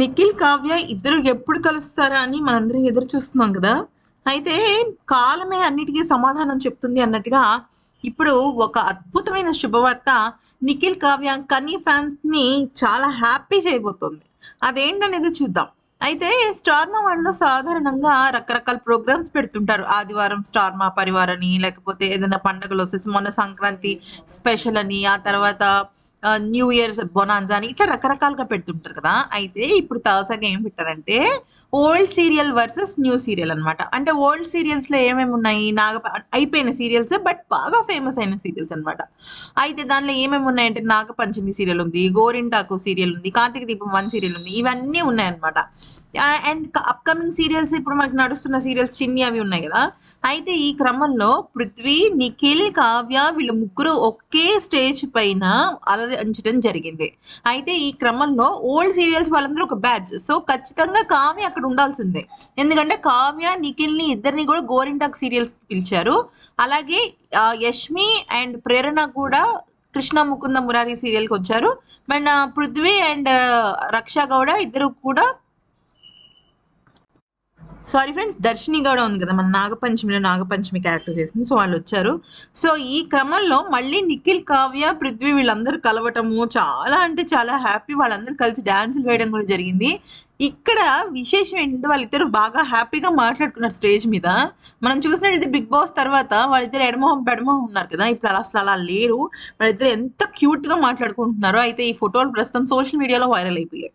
నిఖిల్ కావ్య ఇద్దరు ఎప్పుడు కలుస్తారా అని మనందరం ఎదురు చూస్తున్నాం కదా. అయితే కాలమే అన్నిటికీ సమాధానం చెప్తుంది అన్నట్టుగా ఇప్పుడు ఒక అద్భుతమైన శుభవార్త నిఖిల్ కావ్య కన్నీ ఫ్యాన్స్ ని చాలా హ్యాపీ చేయబోతోంది. అదేంటనేది చూద్దాం. అయితే స్టార్ మా వాళ్ళు సాధారణంగా రకరకాల ప్రోగ్రామ్స్ పెడుతుంటారు. ఆదివారం స్టార్ మా పరివార్ అని, లేకపోతే ఏదైనా పండుగలు వచ్చేసి మొన్న సంక్రాంతి స్పెషల్ అని, ఆ తర్వాత న్యూ ఇయర్ బొనాన్జా అని ఇట్లా రకరకాలుగా పెడుతుంటారు కదా. అయితే ఇప్పుడు తాజాగా ఏం పెట్టారంటే old serial versus new serial అన్నమాట. అంటే ఓల్డ్ సీరియల్స్ లో ఏమేమి ఉన్నాయి, అయిపోయిన సీరియల్స్ బట్ బాగా ఫేమస్ అయిన సీరియల్స్ అన్నమాట. అయితే దానిలో ఏమేమి ఉన్నాయంటే నాగపంచమి సీరియల్ ఉంది, గోరింటాకు సీరియల్ ఉంది, కార్తీక దీపం 1 సీరియల్ ఉంది, ఇవన్నీ ఉన్నాయన్నమాట. అండ్ అప్కమింగ్ సీరియల్స్ ఇప్పుడు మనకి నడుస్తున్న సీరియల్స్ చిన్ని అవి ఉన్నాయి కదా. అయితే ఈ క్రమంలో పృథ్వీ, నిఖిల్, కావ్య వీళ్ళు ముగ్గురు ఒకే స్టేజ్ పైన అలరించడం జరిగింది. అయితే ఈ క్రమంలో ఓల్డ్ సీరియల్స్ వాళ్ళందరూ ఒక బ్యాచ్. సో ఖచ్చితంగా కావ్య అక్కడ ఉండాల్సిందే. ఎందుకంటే కావ్య, నిఖిల్ ని ఇద్దరిని కూడా గోరింటాక్ సీరియల్స్ కి పిలిచారు. అలాగే యష్మి అండ్ ప్రేరణ కూడా కృష్ణ ముకుంద మురారి సీరియల్ కి వచ్చారు. మన పృథ్వీ అండ్ రక్ష గౌడ ఇద్దరు కూడా, సారీ ఫ్రెండ్స్, దర్శిని గౌడ ఉంది కదా మన నాగపంచమిలో నాగపంచమి క్యారెక్టర్ చేసింది, సో వాళ్ళు వచ్చారు. సో ఈ క్రమంలో మళ్ళీ నిఖిల్, కావ్య, పృథ్వీ వీళ్ళందరూ కలవటము చాలా అంటే చాలా హ్యాపీ. వాళ్ళందరూ కలిసి డాన్సులు వేయడం కూడా జరిగింది. ఇక్కడ విశేషం ఏంటంటే వాళ్ళిద్దరు బాగా హ్యాపీగా మాట్లాడుకున్నారు స్టేజ్ మీద. మనం చూసినట్టు బిగ్ బాస్ తర్వాత వాళ్ళిద్దరు ఎడమొహం పెడమొహం ఉన్నారు కదా, ఇప్పుడు అసలు అలా లేరు. వాళ్ళిద్దరు ఎంత క్యూట్ గా మాట్లాడుకుంటున్నారో. అయితే ఈ ఫోటోలు ప్రస్తుతం సోషల్ మీడియాలో వైరల్ అయిపోయాయి.